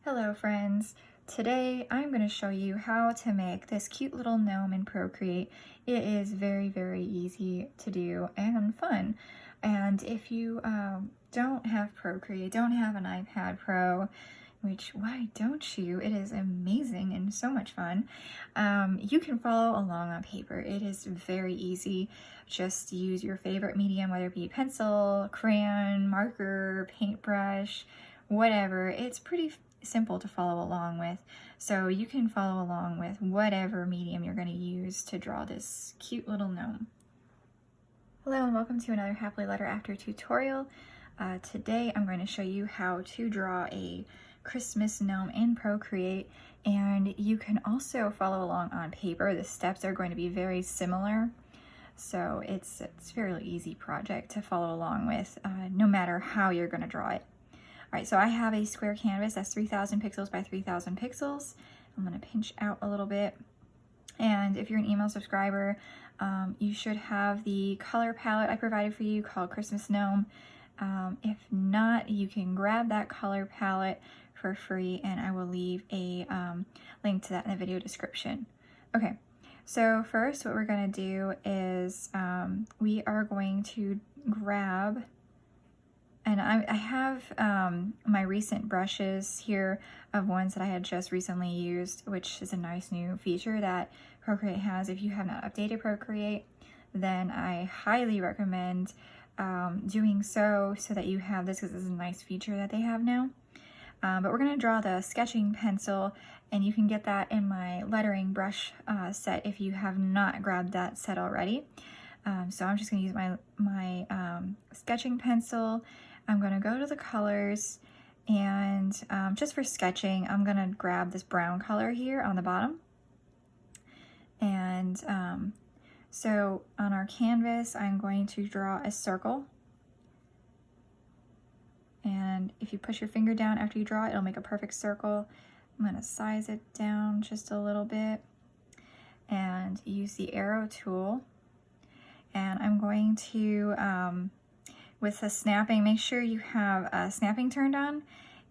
Hello friends! Today I'm going to show you how to make this cute little gnome in Procreate. It is very easy to do and fun. And if you don't have Procreate, don't have an iPad Pro, which why don't you? It is amazing and so much fun. You can follow along on paper. It is very easy. Just use your favorite medium, whether it be pencil, crayon, marker, paintbrush, whatever. It's pretty simple to follow along with, so you can follow along with whatever medium you're going to use to draw this cute little gnome. Hello and welcome to another Happily Letter After tutorial. Today I'm going to show you how to draw a Christmas gnome in Procreate, and you can also follow along on paper. The steps are going to be very similar, so it's a fairly easy project to follow along with, no matter how you're going to draw it. All right, so I have a square canvas that's 3,000 pixels by 3,000 pixels. I'm gonna pinch out a little bit. And if you're an email subscriber, you should have the color palette I provided for you called Christmas Gnome. If not, you can grab that color palette for free, and I will leave a link to that in the video description. Okay, so first what we're gonna do is we are going to grab, and I have my recent brushes here of ones that I had just recently used, which is a nice new feature that Procreate has. If you have not updated Procreate, then I highly recommend doing so that you have this, because this is a nice feature that they have now. But we're going to draw the sketching pencil, and you can get that in my lettering brush set if you have not grabbed that set already. So I'm just going to use my sketching pencil. I'm going to go to the colors, and just for sketching, I'm going to grab this brown color here on the bottom. And so on our canvas, I'm going to draw a circle. And if you push your finger down after you draw it, it'll make a perfect circle. I'm going to size it down just a little bit and use the arrow tool. And I'm going to, with the snapping, make sure you have snapping turned on,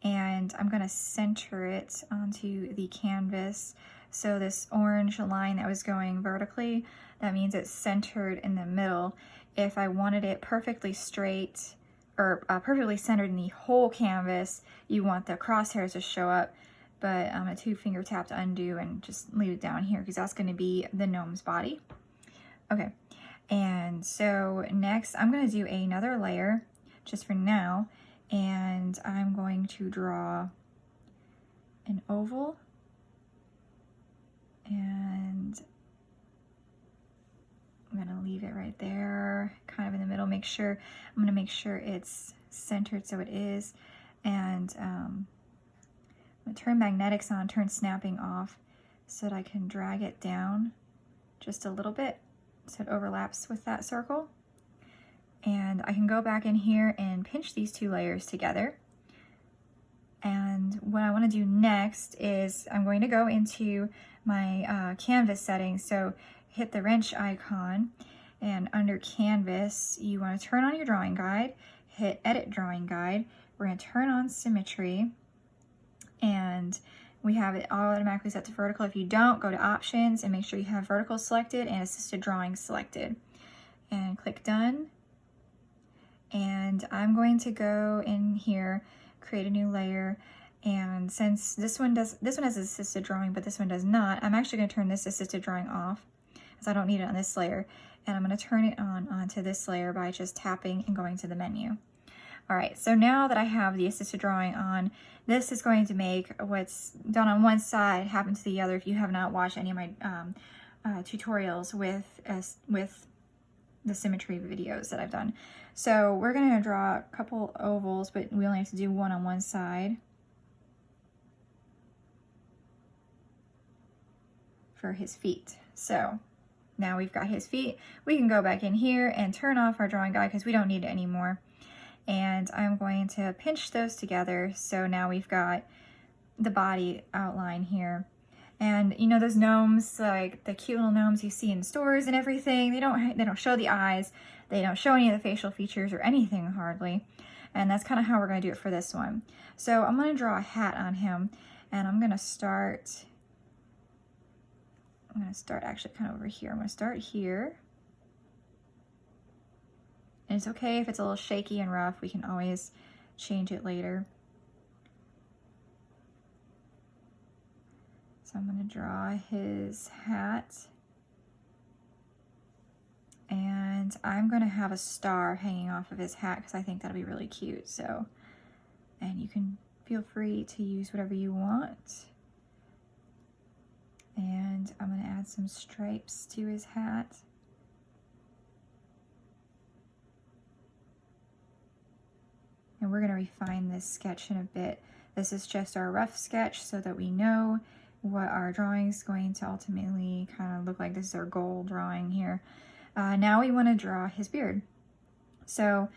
and I'm going to center it onto the canvas. So this orange line that was going vertically, that means it's centered in the middle. If I wanted it perfectly straight or perfectly centered in the whole canvas, you want the crosshairs to show up, but a 2-finger tap to undo and just leave it down here, because that's going to be the gnome's body. Okay. And so next I'm going to do another layer just for now, and I'm going to draw an oval, and I'm going to leave it right there, kind of in the middle. I'm going to make sure it's centered, so it is. And I'm going to turn magnetics on, turn snapping off, so that I can drag it down just a little bit so it overlaps with that circle. And I can go back in here and pinch these two layers together. And what I want to do next is I'm going to go into my canvas settings. So hit the wrench icon, and under canvas, you want to turn on your drawing guide, hit edit drawing guide. We're going to turn on symmetry, and we have it automatically set to vertical. If you don't, go to options and make sure you have vertical selected and assisted drawing selected, and click done. And I'm going to go in here, create a new layer, and since this one has assisted drawing but this one does not, I'm actually going to turn this assisted drawing off, as I don't need it on this layer, and I'm going to turn it onto this layer by just tapping and going to the menu. All right, so now that I have the assisted drawing on, this is going to make what's done on one side happen to the other. If you have not watched any of my tutorials with the symmetry videos that I've done. So we're going to draw a couple ovals, but we only have to do one on one side for his feet. So now we've got his feet. We can go back in here and turn off our drawing guide because we don't need it anymore. And I'm going to pinch those together, so now we've got the body outline here. And you know, those gnomes, like the cute little gnomes you see in stores and everything, they don't show the eyes, they don't show any of the facial features or anything hardly. And that's kind of how we're going to do it for this one. So I'm going to draw a hat on him, and I'm going to start actually kind of over here. I'm going to start here. And it's okay if it's a little shaky and rough. We can always change it later. So I'm going to draw his hat. And I'm going to have a star hanging off of his hat because I think that'll be really cute. So, and you can feel free to use whatever you want. And I'm going to add some stripes to his hat. And we're going to refine this sketch in a bit. This is just our rough sketch so that we know what our drawing is going to ultimately kind of look like. This is our goal drawing here. Now we want to draw his beard. So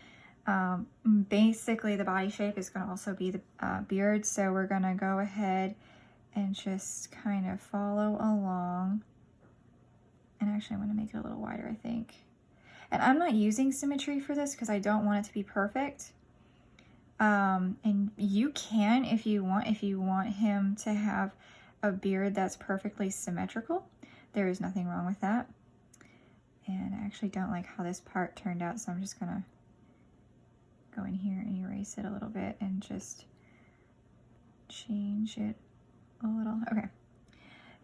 basically the body shape is going to also be the beard. So we're going to go ahead and just kind of follow along. And actually I want to make it a little wider, I think. And I'm not using symmetry for this because I don't want it to be perfect. And you can if you want him to have a beard that's perfectly symmetrical. There is nothing wrong with that. And I actually don't like how this part turned out, so I'm just gonna go in here and erase it a little bit and just change it a little. Okay.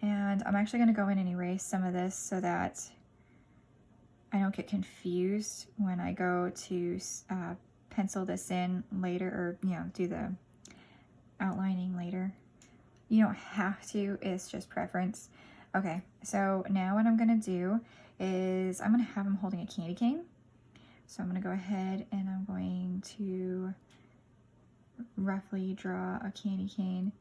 And I'm actually gonna go in and erase some of this so that I don't get confused when I go to pencil this in later, or do the outlining later. You don't have to, it's just preference. Okay, so now what I'm gonna do is I'm gonna have him holding a candy cane. So I'm gonna go ahead and I'm going to roughly draw a candy cane.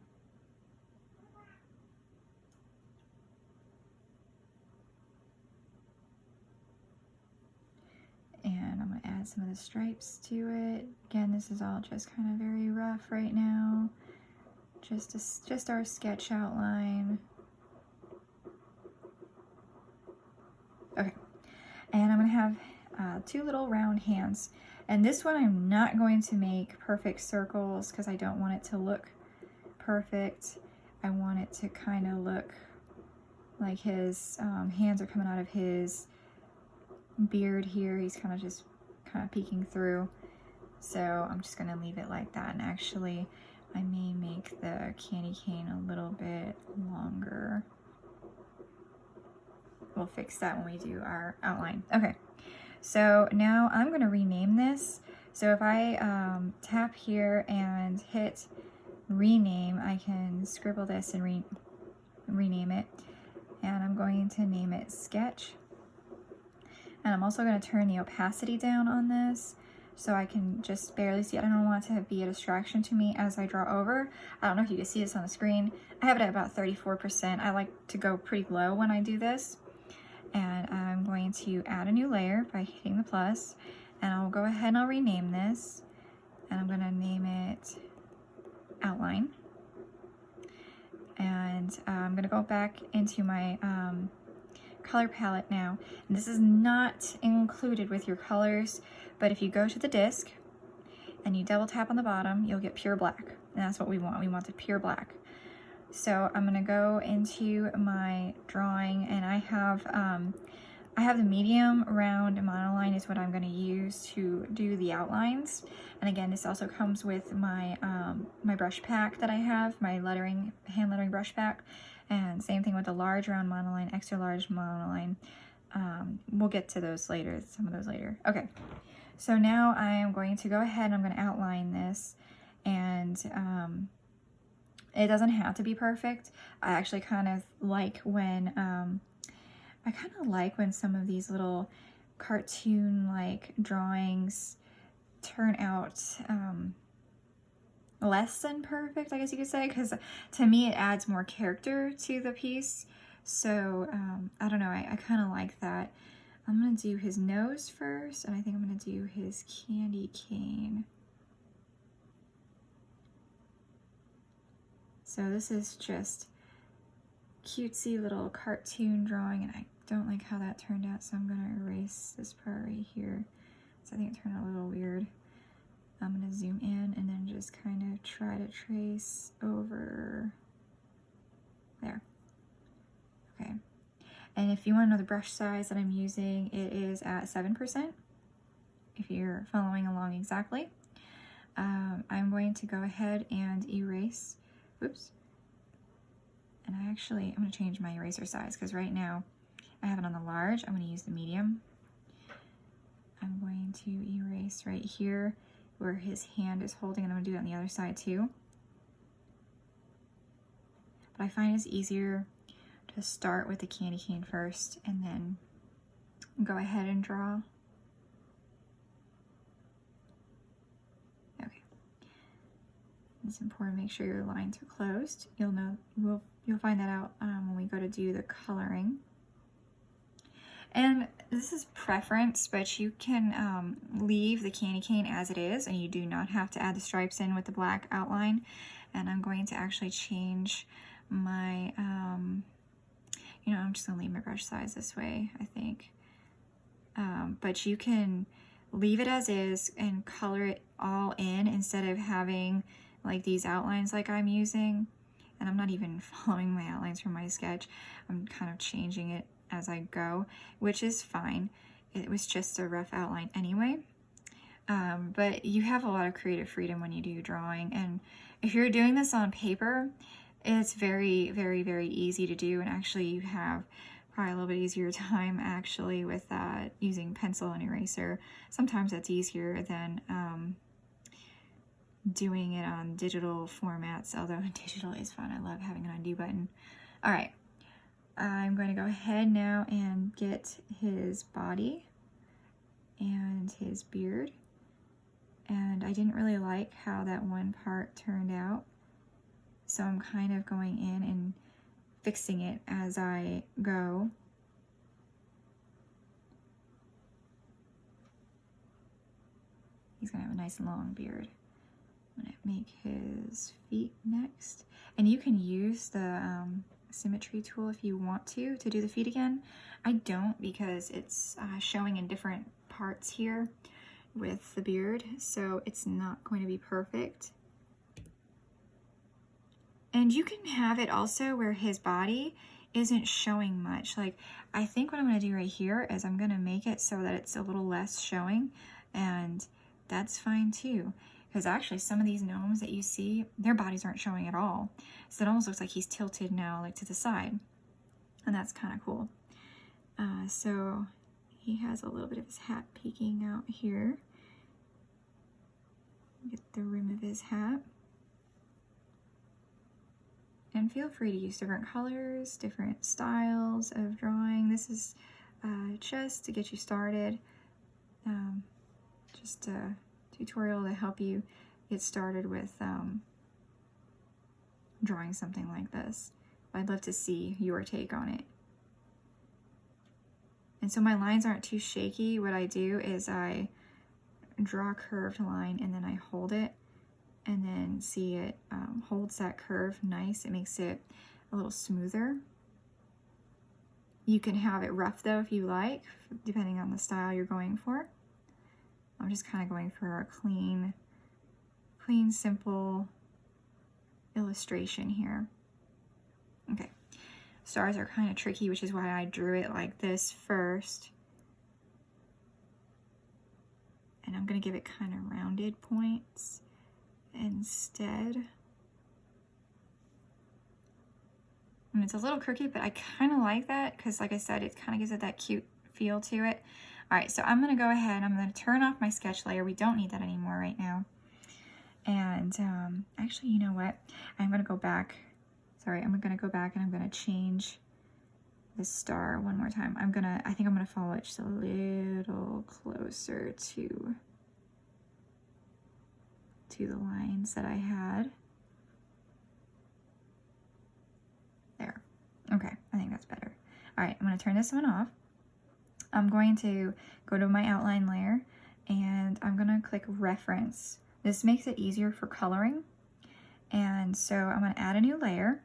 And I'm gonna add some of the stripes to it. Again, this is all just kind of very rough right now. Just our sketch outline. Okay, and I'm gonna have two little round hands. And this one I'm not going to make perfect circles because I don't want it to look perfect. I want it to kind of look like his hands are coming out of his beard here. He's kind of peeking through. So I'm just gonna leave it like that. And actually, I may make the candy cane a little bit longer. We'll fix that when we do our outline. Okay, so now I'm going to rename this. So if I tap here and hit rename, I can scribble this and rename it. And I'm going to name it Sketch. And I'm also going to turn the opacity down on this so I can just barely see it. I don't want it to be a distraction to me as I draw over. I don't know if you can see this on the screen. I have it at about 34%. I like to go pretty low when I do this. And I'm going to add a new layer by hitting the plus. And I'll go ahead and I'll rename this. And I'm going to name it Outline. And I'm going to go back into my color palette now. And this is not included with your colors, but if you go to the disc and you double tap on the bottom, you'll get pure black. And that's what we want. We want the pure black. So I'm gonna go into my drawing, and I have the medium round monoline is what I'm gonna use to do the outlines. And again, this also comes with my my brush pack that I have, my hand lettering brush pack. And same thing with the large round monoline, extra large monoline. We'll get to those later, some of those later. Okay, so now I am going to go ahead and I'm going to outline this. And it doesn't have to be perfect. I actually kind of like when, some of these little cartoon-like drawings turn out less than perfect, I guess you could say, because to me it adds more character to the piece. So I don't know, I kind of like that. I'm gonna do his nose first, and I think I'm gonna do his candy cane. So this is just cutesy little cartoon drawing, and I don't like how that turned out, so I'm gonna erase this part right here. So I think it turned out a little weird. I'm gonna zoom in and then just kind of try to trace over there. Okay. And if you want to know the brush size that I'm using, it is at 7%. If you're following along exactly. I'm going to go ahead and erase, whoops. And I'm going to change my eraser size because right now I have it on the large. I'm going to use the medium. I'm going to erase right here where his hand is holding, and I'm going to do it on the other side too. But I find it's easier to start with the candy cane first and then go ahead and draw. Okay. It's important to make sure your lines are closed. You'll find that out when we go to do the coloring. And this is preference, but you can leave the candy cane as it is, and you do not have to add the stripes in with the black outline. And I'm going to actually change my, I'm just gonna leave my brush size this way, I think. But you can leave it as is and color it all in instead of having like these outlines like I'm using. And I'm not even following my outlines from my sketch. I'm kind of changing it as I go, which is fine. It was just a rough outline anyway. But you have a lot of creative freedom when you do drawing. And if you're doing this on paper, it's very, very, very easy to do. And actually you have probably a little bit easier time actually with using pencil and eraser. Sometimes that's easier than doing it on digital formats, although digital is fun. I love having an undo button. All right. I'm going to go ahead now and get his body and his beard. And I didn't really like how that one part turned out. So I'm kind of going in and fixing it as I go. He's going to have a nice long beard. I'm going to make his feet next. And you can use the symmetry tool if you want to do the feet again. I don't because it's showing in different parts here with the beard, so it's not going to be perfect. And you can have it also where his body isn't showing much. Like, I think what I'm going to do right here is I'm going to make it so that it's a little less showing, and that's fine too. Because actually some of these gnomes that you see, their bodies aren't showing at all. So it almost looks like he's tilted now, like to the side. And that's kind of cool. So he has a little bit of his hat peeking out here. Get the rim of his hat. And feel free to use different colors, different styles of drawing. This is just to get you started. Just a tutorial to help you get started with drawing something like this. I'd love to see your take on it. And so my lines aren't too shaky. What I do is I draw a curved line and then I hold it, and then see it holds that curve nice. It makes it a little smoother. You can have it rough though if you like, depending on the style you're going for. I'm just kind of going for a clean, simple illustration here. Okay, stars are kind of tricky, which is why I drew it like this first. And I'm gonna give it kind of rounded points instead. And it's a little crooked, but I kind of like that because, like I said, it kind of gives it that cute feel to it. All right, so I'm gonna go ahead, I'm gonna turn off my sketch layer. We don't need that anymore right now. And actually, you know what? I'm gonna go back. Sorry, I'm gonna go back and I'm gonna change the star one more time. I think I'm gonna follow it just a little closer to the lines that I had. There. Okay, I think that's better. All right, I'm gonna turn this one off. I'm going to go to my outline layer and I'm gonna click reference. This makes it easier for coloring. And so I'm gonna add a new layer,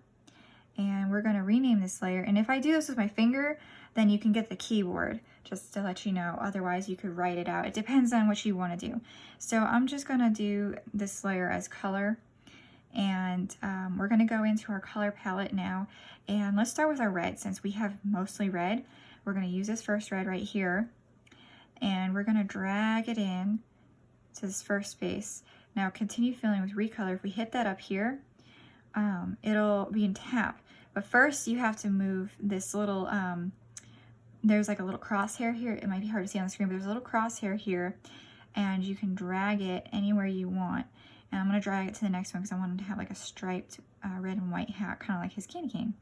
And we're gonna rename this layer. And if I do this with my finger, then you can get the keyboard, just to let you know. Otherwise, you could write it out. It depends on what you wanna do. So I'm just gonna do this layer as color. And we're gonna go into our color palette now. And let's start with our red, since we have mostly red. We're gonna use this first red right here. And we're gonna drag it in to this first space. Now continue filling with recolor. If we hit that up here, it'll be in tap. But first you have to move this little, there's like a little crosshair here. It might be hard to see on the screen, but there's a little crosshair here, and you can drag it anywhere you want. And I'm gonna drag it to the next one because I want him to have like a striped red and white hat, kind of like his candy cane.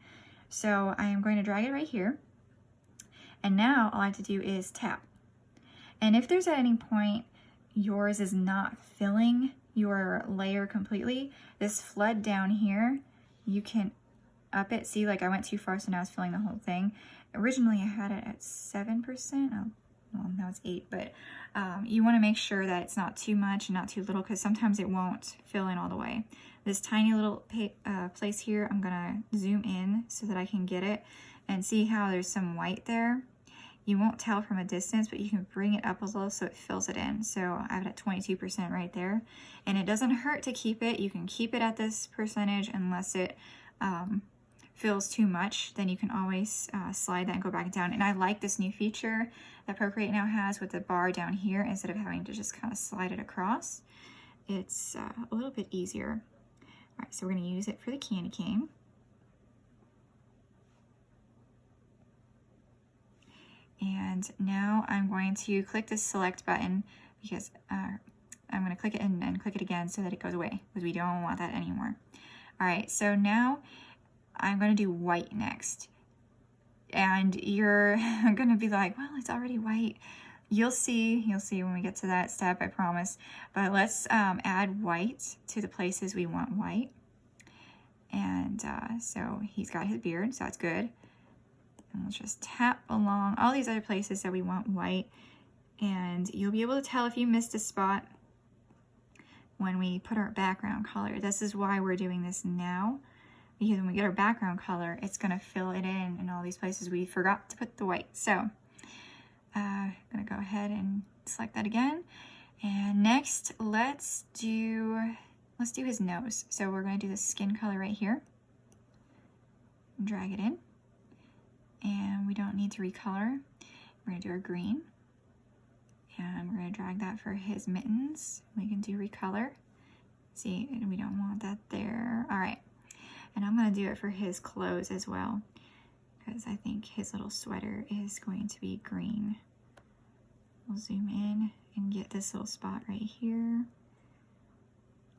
So I am going to drag it right here. And now all I have to do is tap. And if there's at any point yours is not filling your layer completely, this flood down here, you can up it. See, like I went too far, so now it's filling the whole thing. Originally I had it at 7%. Oh, well, now it's 8, but you want to make sure that it's not too much and not too little, because sometimes it won't fill in all the way. This tiny little place here, I'm gonna zoom in so that I can get it and see how there's some white there. You won't tell from a distance, but you can bring it up a little so it fills it in. So I have it at 22% right there. And it doesn't hurt to keep it. You can keep it at this percentage unless it fills too much. Then you can always slide that and go back down. And I like this new feature that Procreate now has with the bar down here instead of having to just kind of slide it across. It's a little bit easier. All right, so we're gonna use it for the candy cane. And now I'm going to click the select button because I'm going to click it and click it again so that it goes away, because we don't want that anymore. All right, so now I'm going to do white next. And you're going to be like, well, it's already white. You'll see when we get to that step, I promise. But let's add white to the places we want white. And so he's got his beard, so that's good. And let's just tap along all these other places that we want white. And you'll be able to tell if you missed a spot when we put our background color. This is why we're doing this now, because when we get our background color, it's gonna fill it in all these places we forgot to put the white. So I'm gonna go ahead and select that again. And next, let's do his nose. So we're gonna do the skin color right here. Drag it in. And we don't need to recolor. We're gonna do our green. And we're gonna drag that for his mittens. We can do recolor. See, we don't want that there. All right, and I'm gonna do it for his clothes as well, because I think his little sweater is going to be green. We'll zoom in and get this little spot right here.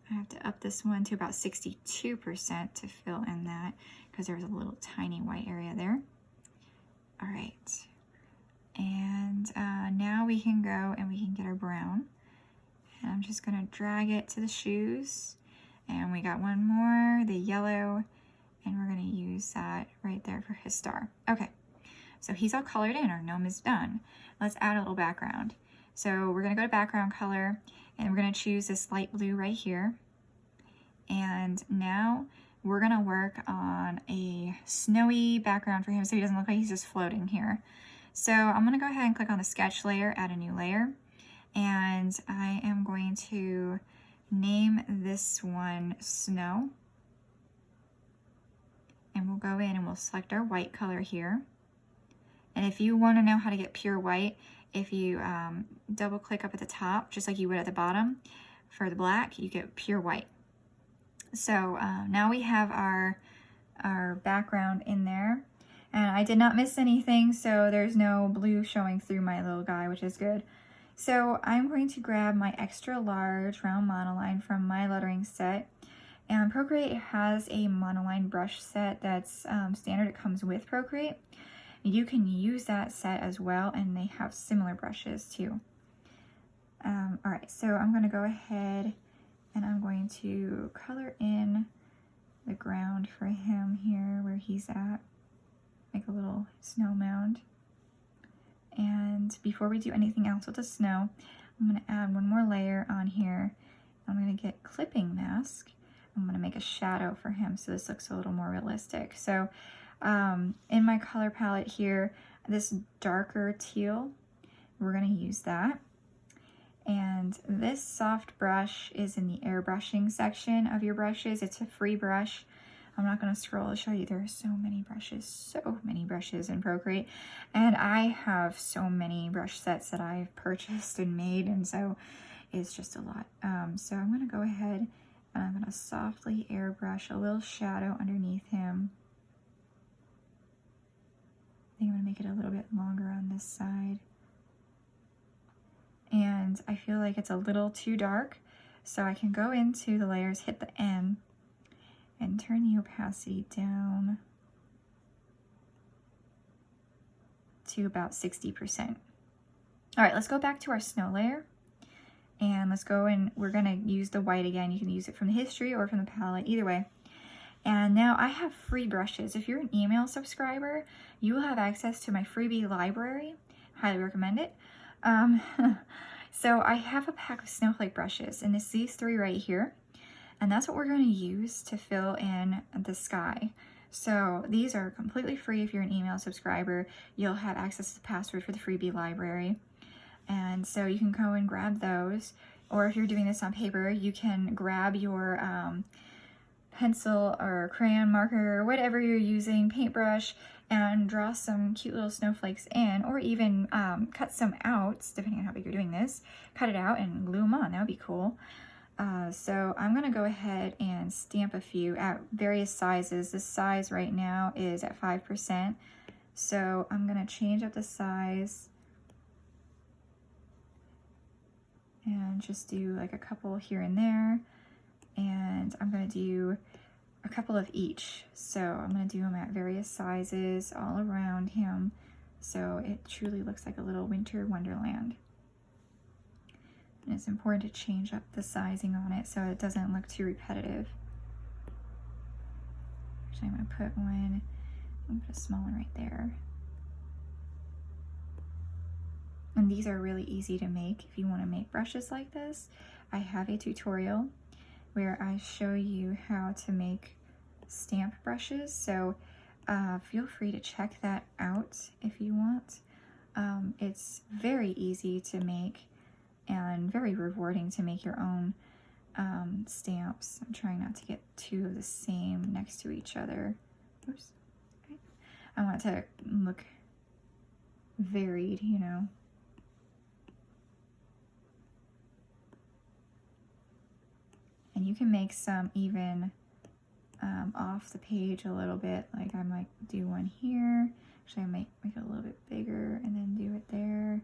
I have to up this one to about 62% to fill in that, because there's a little tiny white area there. All right, and now we can go and we can get our brown. And I'm just gonna drag it to the shoes. And we got one more, the yellow, and we're gonna use that right there for his star. Okay, so he's all colored in, our gnome is done. Let's add a little background. So we're gonna go to background color, and we're gonna choose this light blue right here. And now we're gonna work on a snowy background for him so he doesn't look like he's just floating here. So I'm gonna go ahead and click on the sketch layer, add a new layer, and I am going to name this one Snow. And we'll go in and we'll select our white color here. And if you wanna know how to get pure white, if you double click up at the top, just like you would at the bottom, for the black, you get pure white. So now we have our background in there, and I did not miss anything, so there's no blue showing through my little guy, which is good. So I'm going to grab my extra large round monoline from my lettering set, and Procreate has a monoline brush set that's standard. It comes with Procreate. You can use that set as well, and they have similar brushes too. All right, so I'm going to go ahead and I'm going to color in the ground for him here where he's at, make a little snow mound. And before we do anything else with the snow, I'm gonna add one more layer on here. I'm gonna get clipping mask. I'm going to make a shadow for him so this looks a little more realistic. So in my color palette here, this darker teal, we're going to use that. And this soft brush is in the airbrushing section of your brushes. It's a free brush. I'm not going to scroll to show you. There are so many brushes in Procreate. And I have so many brush sets that I've purchased and made, and so it's just a lot. So I'm going to go ahead and I'm going to softly airbrush a little shadow underneath him. I think I'm going to make it a little bit longer on this side. And I feel like it's a little too dark, so I can go into the layers, hit the N, and turn the opacity down to about 60%. All right, let's go back to our snow layer, and let's go and we're gonna use the white again. You can use it from the history or from the palette, either way. And now I have free brushes. If you're an email subscriber, you will have access to my freebie library. Highly recommend it. So I have a pack of snowflake brushes, and it's these three right here. And that's what we're going to use to fill in the sky. So these are completely free. If you're an email subscriber, you'll have access to the password for the freebie library. And so you can go and grab those. Or if you're doing this on paper, you can grab your pencil or crayon marker, or whatever you're using, paintbrush, and draw some cute little snowflakes in, or even cut some out, depending on how big you're doing this. Cut it out and glue them on. That would be cool. So I'm going to go ahead and stamp a few at various sizes. This size right now is at 5%. So I'm going to change up the size and just do like a couple here and there. And I'm going to do a couple of each. So I'm going to do them at various sizes all around him, so it truly looks like a little winter wonderland. And it's important to change up the sizing on it so it doesn't look too repetitive. Actually, I'm going to put one, I'm going to put a small one right there. And these are really easy to make if you want to make brushes like this. I have a tutorial where I show you how to make stamp brushes, so feel free to check that out if you want. It's very easy to make and very rewarding to make your own stamps. I'm trying not to get two of the same next to each other. Oops. Okay. I want it to look varied, you know. And you can make some even off the page a little bit. Like I might do one here. Actually, I might make it a little bit bigger and then do it there.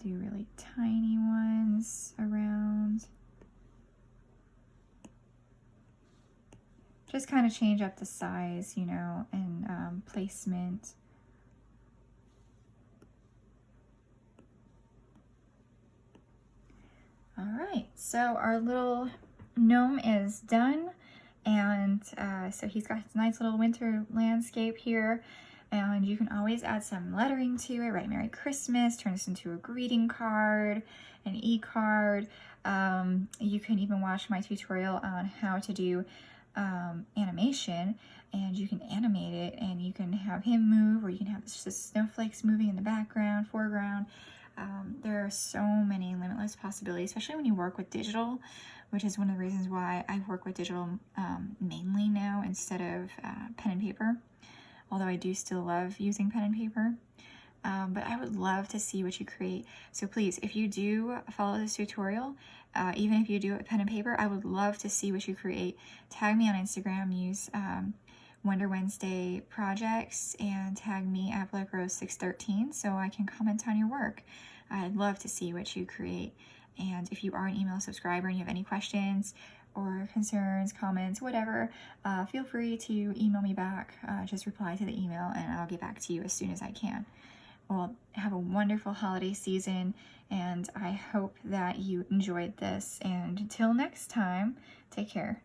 Do really tiny ones around. Just kind of change up the size, you know, and placement. All right, so our little gnome is done, and so he's got his nice little winter landscape here, and you can always add some lettering to it. Write Merry Christmas, turn this into a greeting card, an e-card. You can even watch my tutorial on how to do animation, and you can animate it, and you can have him move, or you can have just the snowflakes moving in the background, foreground. There are so many limitless possibilities, especially when you work with digital, which is one of the reasons why I work with digital mainly now instead of pen and paper, although I do still love using pen and paper. But I would love to see what you create. So please, if you do follow this tutorial, even if you do it with pen and paper, I would love to see what you create. Tag me on Instagram, use Wonder Wednesday projects, and tag me at BlackRose613 so I can comment on your work. I'd love to see what you create. And if you are an email subscriber and you have any questions or concerns, comments, whatever, feel free to email me back. Just reply to the email and I'll get back to you as soon as I can. Well, have a wonderful holiday season, and I hope that you enjoyed this. And until next time, take care.